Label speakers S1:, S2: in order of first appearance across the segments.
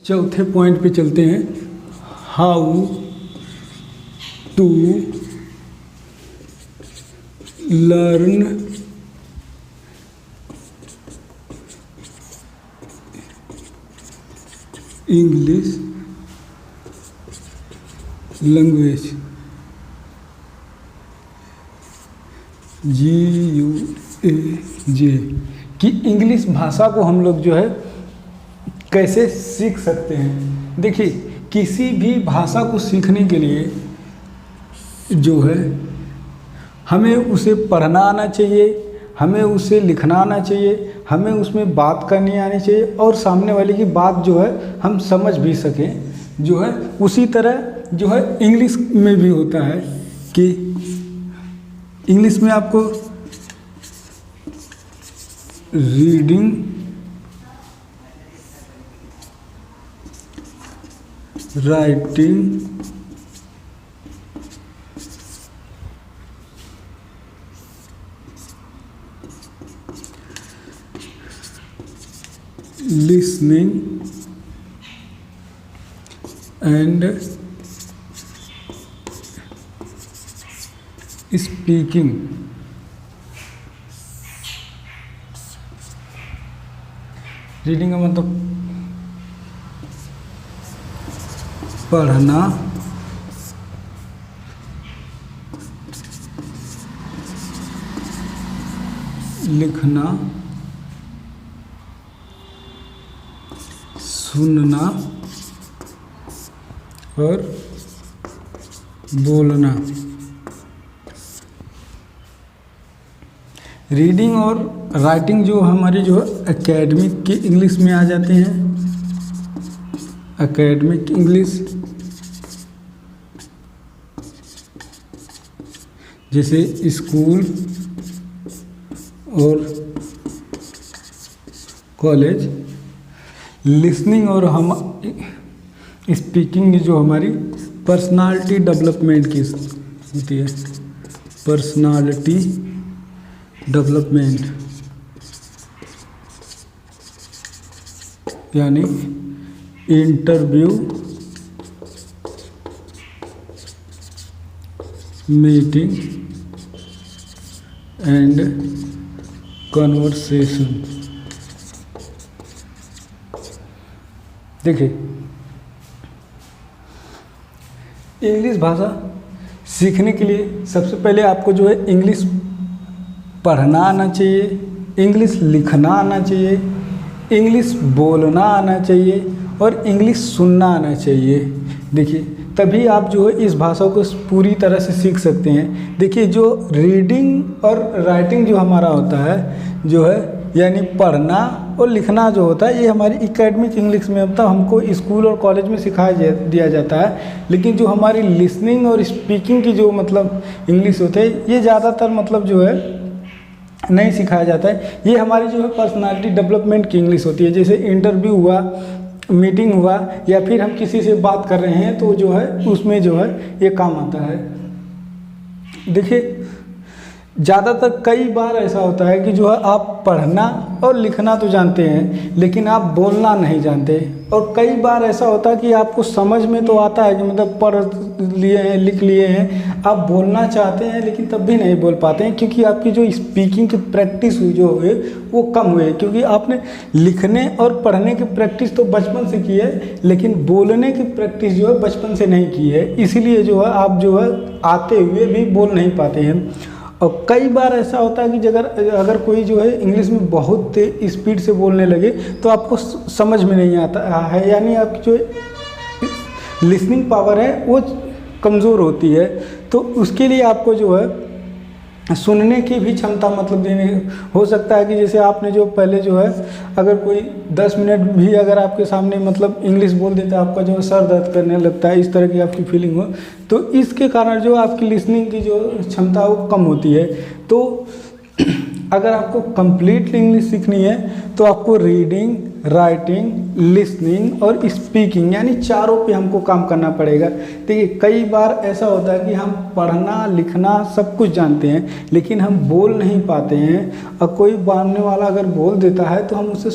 S1: चौथे पॉइंट पे चलते हैं। How to learn English language. GUAJ कि इंग्लिश भाषा को हम लोग जो है कैसे सीख सकते हैं। देखिए, किसी भी भाषा को सीखने के लिए जो है हमें उसे पढ़ना आना चाहिए, हमें उसे लिखना आना चाहिए, हमें उसमें बात करनी आनी चाहिए और सामने वाले की बात जो है हम समझ भी सकें जो है। उसी तरह जो है इंग्लिश में भी होता है कि इंग्लिश में आपको reading, writing, listening and speaking reading का मतलब पढ़ना, लिखना, सुनना और बोलना। रीडिंग और राइटिंग जो हमारी जो एकेडमिक की इंग्लिश में आ जाते हैं। एकेडमिक इंग्लिश जैसे स्कूल और कॉलेज। लिसनिंग और हम स्पीकिंग जो हमारी पर्सनालिटी डेवलपमेंट की होती है। पर्सनालिटी डेवलपमेंट यानी इंटरव्यू, मीटिंग एंड कन्वर्सेशन। देखिए, इंग्लिश भाषा सीखने के लिए सबसे पहले आपको जो है इंग्लिश पढ़ना आना चाहिए, इंग्लिश लिखना आना चाहिए, इंग्लिश बोलना आना चाहिए और इंग्लिश सुनना आना चाहिए। देखिए, तभी आप जो है इस भाषा को पूरी तरह से सीख सकते हैं। देखिए, जो रीडिंग और राइटिंग जो हमारा होता है जो है यानी पढ़ना और लिखना जो होता है, ये हमारी एकेडमिक इंग्लिश में होता है, हमको स्कूल और कॉलेज में सिखाया दिया जाता है। लेकिन जो हमारी लिसनिंग और स्पीकिंग की जो मतलब इंग्लिश होते हैं, ये ज़्यादातर मतलब जो है नहीं सिखाया जाता है। ये हमारी जो है पर्सनालिटी डेवलपमेंट की इंग्लिश होती है। जैसे इंटरव्यू हुआ, मीटिंग हुआ या फिर हम किसी से बात कर रहे हैं तो जो है उसमें जो है ये काम आता है। देखिए, ज़्यादातर कई बार ऐसा होता है कि जो है आप पढ़ना और लिखना तो जानते हैं लेकिन आप बोलना नहीं जानते। और कई बार ऐसा होता है कि आपको समझ में तो आता है कि मतलब पढ़ लिए हैं, लिख लिए हैं, आप बोलना चाहते हैं लेकिन तब भी नहीं बोल पाते हैं क्योंकि आपकी जो स्पीकिंग की प्रैक्टिस हुई जो है वो कम हुई है। क्योंकि आपने लिखने और पढ़ने की प्रैक्टिस तो बचपन से की है लेकिन बोलने की प्रैक्टिस जो है बचपन से नहीं की है, इसीलिए जो है आप जो है आते हुए भी बोल नहीं पाते हैं। और कई बार ऐसा होता है कि अगर कोई जो है इंग्लिश में बहुत स्पीड से बोलने लगे तो आपको समझ में नहीं आता है, यानी आपकी जो लिसनिंग पावर है वो कमज़ोर होती है। तो उसके लिए आपको जो है सुनने की भी क्षमता मतलब देने हो सकता है कि जैसे आपने जो पहले जो है अगर कोई 10 मिनट भी अगर आपके सामने मतलब इंग्लिश बोल देता है, आपका जो सर दर्द करने लगता है, इस तरह की आपकी फीलिंग हो, तो इसके कारण जो आपकी लिसनिंग की जो क्षमता वो कम होती है। तो अगर आपको कंप्लीटली इंग्लिश सीखनी है तो आपको रीडिंग, राइटिंग, लिसनिंग और स्पीकिंग यानी चारों पे हमको काम करना पड़ेगा। देखिए कई बार ऐसा होता है कि हम पढ़ना लिखना सब कुछ जानते हैं लेकिन हम बोल नहीं पाते हैं, और कोई सामने वाला अगर बोल देता है तो हम उसे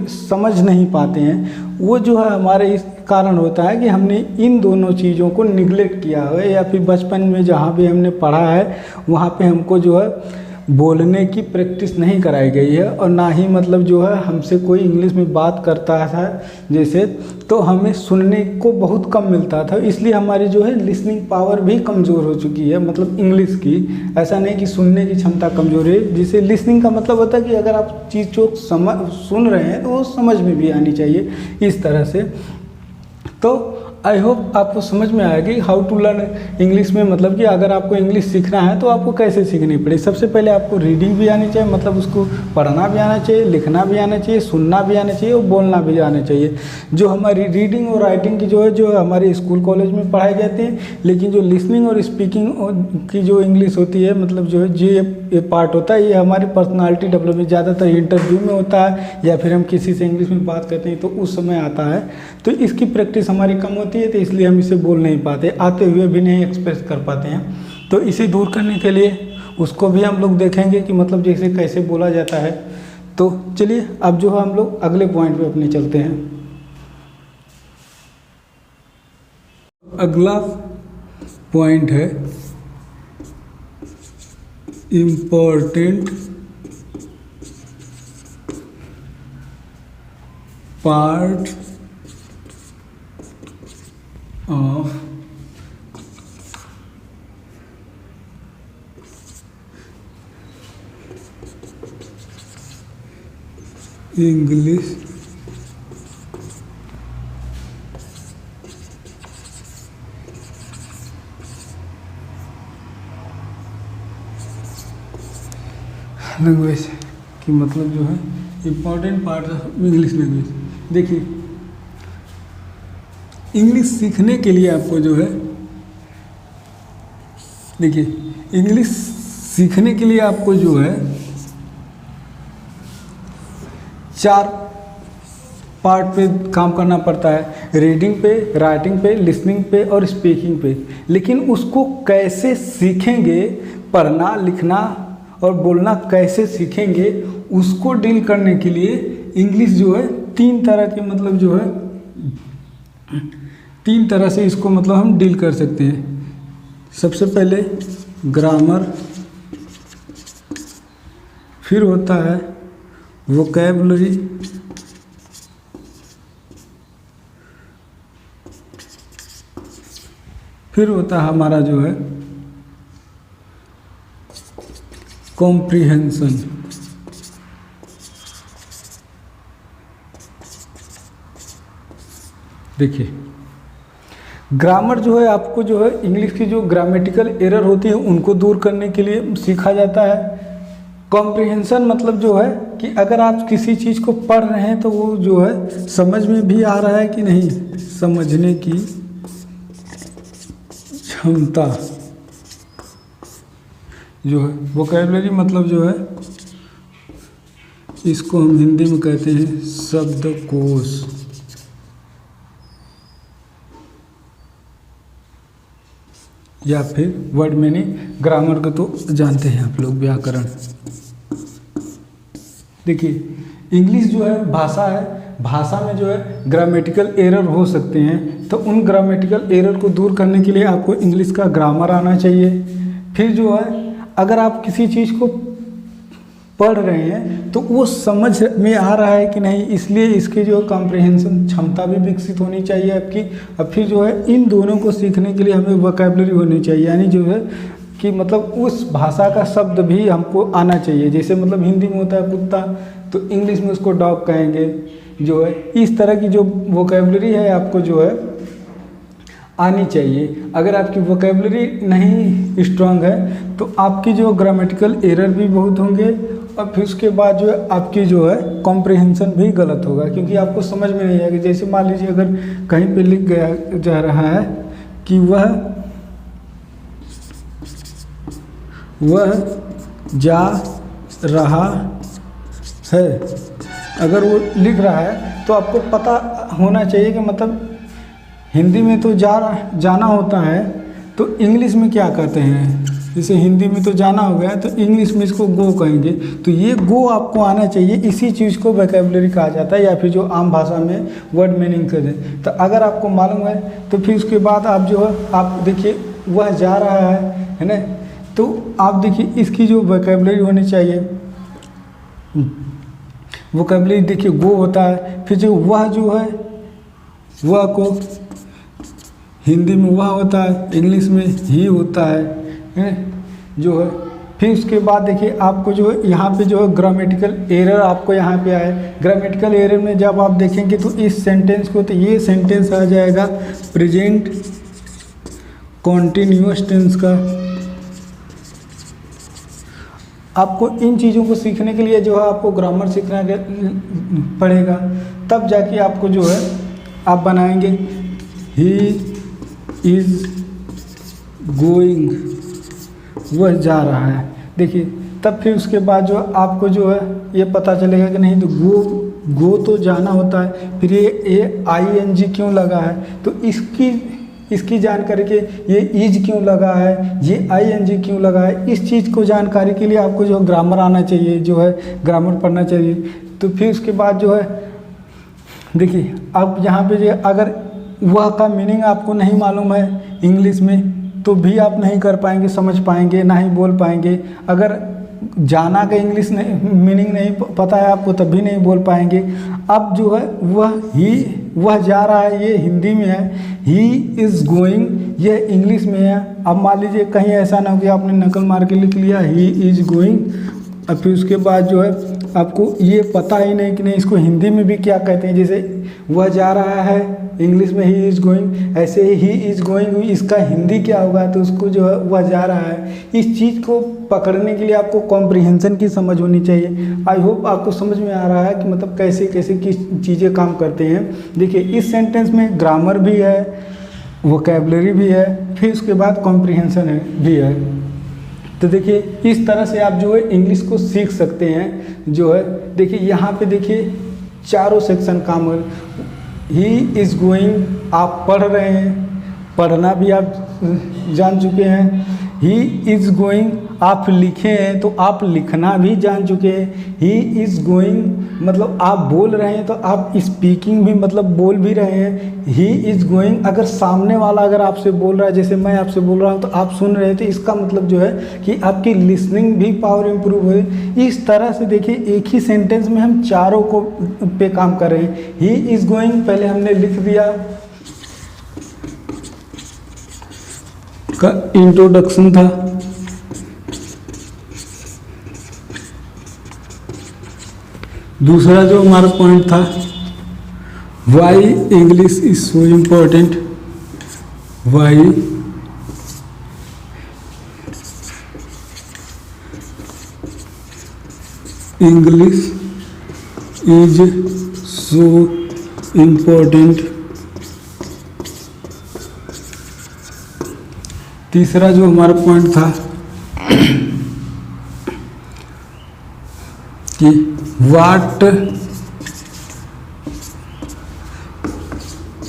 S1: समझ नहीं पाते हैं। वो जो है हमारे इस कारण होता है कि हमने इन दोनों चीज़ों को निगलेक्ट किया है, या फिर बचपन में जहाँ भी हमने पढ़ा है वहाँ पे हमको जो है बोलने की प्रैक्टिस नहीं कराई गई है, और ना ही मतलब जो है हमसे कोई इंग्लिश में बात करता था जैसे, तो हमें सुनने को बहुत कम मिलता था, इसलिए हमारी जो है लिसनिंग पावर भी कमज़ोर हो चुकी है, मतलब इंग्लिश की। ऐसा नहीं कि सुनने की क्षमता कमज़ोर है, जिसे लिसनिंग का मतलब होता है कि अगर आप चीज़ को सुन रहे हैं तो वो समझ में भी आनी चाहिए इस तरह से। तो आई होप आपको समझ में आएगी हाउ टू लर्न इंग्लिश में, मतलब कि अगर आपको इंग्लिश सीखना है तो आपको कैसे सीखनी पड़ेगी। सबसे पहले आपको रीडिंग भी आनी चाहिए, मतलब उसको पढ़ना भी आना चाहिए, लिखना भी आना चाहिए, सुनना भी आना चाहिए और बोलना भी आना चाहिए। जो हमारी रीडिंग और राइटिंग की जो हमारे स्कूल कॉलेज में पढ़ाई जाती है, लेकिन जो लिसनिंग और स्पीकिंग की जो इंग्लिश होती है, मतलब जो है ये पार्ट होता है, ये हमारी पर्सनालिटी डेवलपमेंट ज़्यादातर इंटरव्यू में होता है, या फिर हम किसी से इंग्लिश में बात करते हैं तो उस समय आता है। तो इसकी प्रैक्टिस हमारी कम होती है, तो इसलिए हम इसे बोल नहीं पाते, आते हुए भी नहीं एक्सप्रेस कर पाते हैं। तो इसे दूर करने के लिए उसको भी हम लोग देखेंगे कि मतलब जैसे कैसे बोला जाता है। तो चलिए अब जो है हम लोग अगले पॉइंट पे अपने चलते हैं। अगला पॉइंट है important part of English language की, मतलब जो है important part of English language. देखिए इंग्लिश सीखने के लिए आपको जो है, देखिए इंग्लिश सीखने के लिए आपको जो है 4 पार्ट पे काम करना पड़ता है, रीडिंग पे, राइटिंग पे, लिसनिंग पे और स्पीकिंग पे। लेकिन उसको कैसे सीखेंगे, पढ़ना लिखना और बोलना कैसे सीखेंगे, उसको डील करने के लिए इंग्लिश जो है 3 तरह के, मतलब जो है 3 तरह से इसको मतलब हम डील कर सकते हैं। सबसे पहले ग्रामर, फिर होता है वोकैबुलरी, फिर होता है हमारा जो है कॉम्प्रिहेंशन। देखिए ग्रामर जो है आपको जो है इंग्लिश की जो ग्रामेटिकल एरर होती है उनको दूर करने के लिए सीखा जाता है। कॉम्प्रिहेंशन मतलब जो है कि अगर आप किसी चीज़ को पढ़ रहे हैं तो वो जो है समझ में भी आ रहा है कि नहीं, समझने की क्षमता जो है। वोकैबुलरी मतलब जो है इसको हम हिंदी में कहते हैं शब्दकोश, या फिर वर्ड मीनिंग। ग्रामर को तो जानते हैं आप लोग, व्याकरण। देखिए इंग्लिश जो है भाषा है, भाषा में जो है ग्रामेटिकल एरर हो सकते हैं, तो उन ग्रामेटिकल एरर को दूर करने के लिए आपको इंग्लिश का ग्रामर आना चाहिए। फिर जो है अगर आप किसी चीज़ को पढ़ रहे हैं तो वो समझ में आ रहा है कि नहीं, इसलिए इसकी जो कॉम्प्रिहेंशन क्षमता भी विकसित होनी चाहिए आपकी। अब फिर जो है इन दोनों को सीखने के लिए हमें वोकैबुलरी होनी चाहिए, यानी जो है कि मतलब उस भाषा का शब्द भी हमको आना चाहिए। जैसे मतलब हिंदी में होता है कुत्ता, तो इंग्लिश में उसको डॉग कहेंगे जो है। इस तरह की जो वोकैबुलरी है आपको जो है आनी चाहिए। अगर आपकी वोकैबुलरी नहीं स्ट्रांग है तो आपकी जो ग्रामेटिकल एरर भी बहुत होंगे, और फिर उसके बाद जो है आपकी जो है कॉम्प्रिहेंशन भी गलत होगा, क्योंकि आपको समझ में नहीं आएगा। जैसे मान लीजिए अगर कहीं पे लिख गया जा रहा है कि वह जा रहा है, अगर वो लिख रहा है तो आपको पता होना चाहिए कि मतलब हिंदी में तो जाना होता है, तो इंग्लिश में क्या कहते हैं। जैसे हिंदी में तो जाना हो गया तो इंग्लिश में इसको गो कहेंगे, तो ये गो आपको आना चाहिए। इसी चीज़ को वोकैबुलरी कहा जाता है, या फिर जो आम भाषा में वर्ड मीनिंग कर दें। तो अगर आपको मालूम है तो फिर उसके बाद आप जो है आप देखिए वह जा रहा है ना, तो आप देखिए इसकी जो वोकैबुलरी होनी चाहिए, वोकैबुलरी देखिए गो होता है, फिर जो वह जो है वह को हिंदी में वह होता है, इंग्लिश में ही होता है जो है। फिर उसके बाद देखिए आपको जो है यहाँ पे जो है ग्रामेटिकल एरर आपको यहाँ पे आए। ग्रामेटिकल एरर में जब आप देखेंगे तो इस सेंटेंस को, तो ये सेंटेंस आ जाएगा प्रेजेंट कॉन्टिन्यूअस टेंस का। आपको इन चीज़ों को सीखने के लिए जो है आपको ग्रामर सीखना पड़ेगा, तब जाके आपको जो है आप बनाएंगे ही इज़ गोइंग, वह जा रहा है। देखिए तब फिर उसके बाद जो आपको जो है ये पता चलेगा कि नहीं, तो गो तो जाना होता है, फिर ये ING क्यों लगा है, तो इसकी जानकारी के ये इज क्यों लगा है, ये ING क्यों लगा है, इस चीज़ को जानकारी के लिए आपको जो ग्रामर आना चाहिए, जो है ग्रामर पढ़ना चाहिए। तो फिर उसके बाद जो है देखिए अब यहाँ पे जो अगर वह का मीनिंग आपको नहीं मालूम है इंग्लिश में, तो भी आप नहीं कर पाएंगे, समझ पाएंगे, ना ही बोल पाएंगे। अगर जाना का इंग्लिश नहीं मीनिंग नहीं पता है आपको, तब भी नहीं बोल पाएंगे। अब जो है वह जा रहा है, ये हिंदी में है, ही इज़ गोइंग ये इंग्लिश में है। अब मान लीजिए कहीं ऐसा ना हो कि आपने नकल मार के लिख लिया ही इज़ गोइंग, और फिर उसके बाद जो है आपको ये पता ही नहीं कि नहीं इसको हिंदी में भी क्या कहते हैं। जैसे वह जा रहा है इंग्लिश में ही इज़ गोइंग, ऐसे ही इज़ गोइंग इसका हिंदी क्या होगा, तो उसको जो है वह जा रहा है। इस चीज़ को पकड़ने के लिए आपको कॉम्प्रिहेंशन की समझ होनी चाहिए। आई होप आपको समझ में आ रहा है कि मतलब कैसे कैसे किस चीज़ें काम करते हैं। देखिए इस सेंटेंस में ग्रामर भी है, वोकैबुलरी भी है, फिर उसके बाद कॉम्प्रिहेंशन भी है। तो देखिए इस तरह से आप जो है इंग्लिश को सीख सकते हैं। जो है देखिए यहाँ पे देखिए चारों सेक्शन काम हो, ही इज़ गोइंग आप पढ़ रहे हैं, पढ़ना भी आप जान चुके हैं। ही इज़ गोइंग आप लिखे हैं तो आप लिखना भी जान चुके हैं। ही इज़ गोइंग मतलब आप बोल रहे हैं तो आप स्पीकिंग भी मतलब बोल भी रहे हैं। ही इज़ गोइंग अगर सामने वाला अगर आपसे बोल रहा है, जैसे मैं आपसे बोल रहा हूँ तो आप सुन रहे थे, इसका मतलब जो है कि आपकी लिसनिंग भी पावर इम्प्रूव हुई। इस तरह से देखिए एक ही सेंटेंस में हम चारों को पे काम कर रहे हैं। ही इज़ गोइंग पहले हमने लिख दिया का इंट्रोडक्शन था, दूसरा जो हमारा पॉइंट था why English is so important, why English is so important. तीसरा जो हमारा पॉइंट था कि what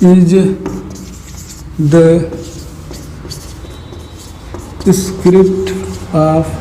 S1: is the script of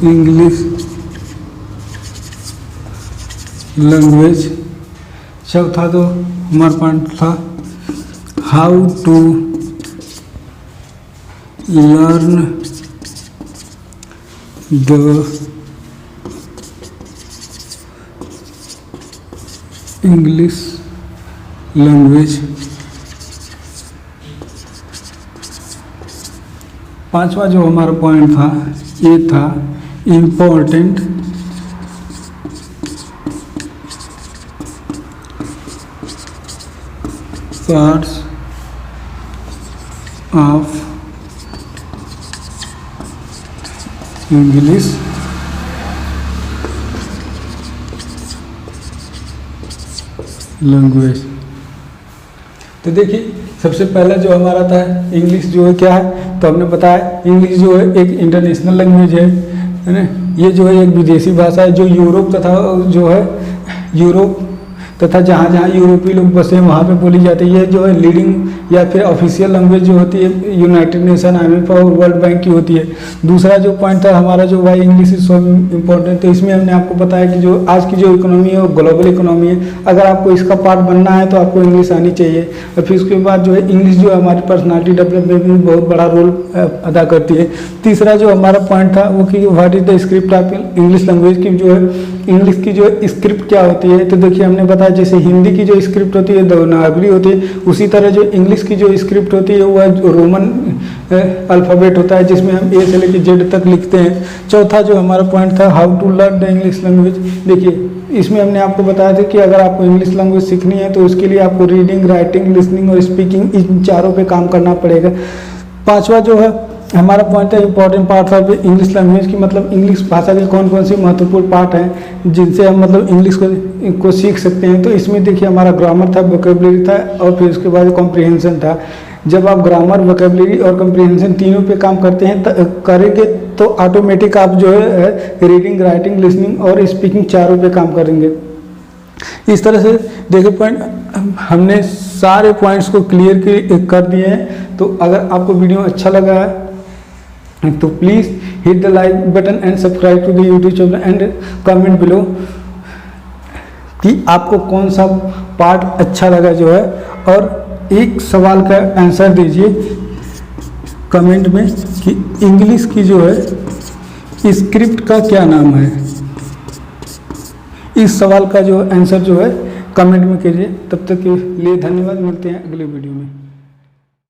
S1: English language. चौथा तो हमारा पॉइंट था how to learn the English language. पांचवा जो हमारा पॉइंट था ये था important parts of English language. तो देखिए सबसे पहला जो हमारा था इंग्लिश जो है क्या है तो हमने बताया इंग्लिश जो है एक इंटरनेशनल लैंग्वेज है ना। ये जो है एक विदेशी भाषा है जो यूरोप तथा जो है यूरोप तथा जहाँ जहाँ यूरोपीय लोग बसे हैं वहाँ पे बोली जाती है। ये जो है लीडिंग या फिर ऑफिशियल लैंग्वेज जो होती है यूनाइटेड नेशन, IMF और वर्ल्ड बैंक की होती है। दूसरा जो पॉइंट था हमारा जो why English is so important, तो इसमें हमने आपको बताया कि जो आज की जो इकोनॉमी है वो ग्लोबल इकोनॉमी है। अगर आपको इसका पार्ट बनना है तो आपको इंग्लिश आनी चाहिए। और फिर उसके बाद जो है इंग्लिश जो है हमारी पर्सनैलिटी डेवलपमेंट में भी बहुत बड़ा रोल अदा करती है। तीसरा जो हमारा पॉइंट था वो कि what is the script of English language, की जो है इंग्लिश की जो स्क्रिप्ट क्या होती है। तो देखिए हमने बताया जैसे हिंदी की जो स्क्रिप्ट होती है देवनागरी होती है, उसी तरह जो इंग्लिश की जो स्क्रिप्ट होती है वह रोमन अल्फ़ाबेट होता है जिसमें हम ए से लेकर जेड तक लिखते हैं। चौथा जो हमारा पॉइंट था how to learn the English language. देखिए इसमें हमने आपको बताया था कि अगर आपको इंग्लिश लैंग्वेज सीखनी है तो उसके लिए आपको रीडिंग, राइटिंग, लिसनिंग और स्पीकिंग इन चारों पे काम करना पड़ेगा। पांचवा जो है हमारा पॉइंट है important part of English language की, मतलब इंग्लिश भाषा के कौन कौन सी महत्वपूर्ण पार्ट हैं जिनसे हम मतलब इंग्लिश को सीख सकते हैं। तो इसमें देखिए हमारा ग्रामर था, वोकैबुलरी था और फिर उसके बाद कॉम्प्रिहेंशन था। जब आप ग्रामर, वोकैबुलरी और कॉम्प्रिहेंशन तीनों पे काम करते हैं करेंगे तो ऑटोमेटिक आप जो है रीडिंग, राइटिंग, लिसनिंग और स्पीकिंग चारों पे काम करेंगे। इस तरह से देखिए पॉइंट हमने सारे पॉइंट्स को क्लियर कर दिए हैं। तो अगर आपको वीडियो अच्छा लगा है तो please hit the like button and subscribe to the YouTube channel and comment below कि आपको कौन सा पार्ट अच्छा लगा जो है। और एक सवाल का आंसर दीजिए कमेंट में कि इंग्लिश की जो है स्क्रिप्ट का क्या नाम है। इस सवाल का जो आंसर जो है कमेंट में कीजिए। तब तक के लिए धन्यवाद, मिलते हैं अगले वीडियो में।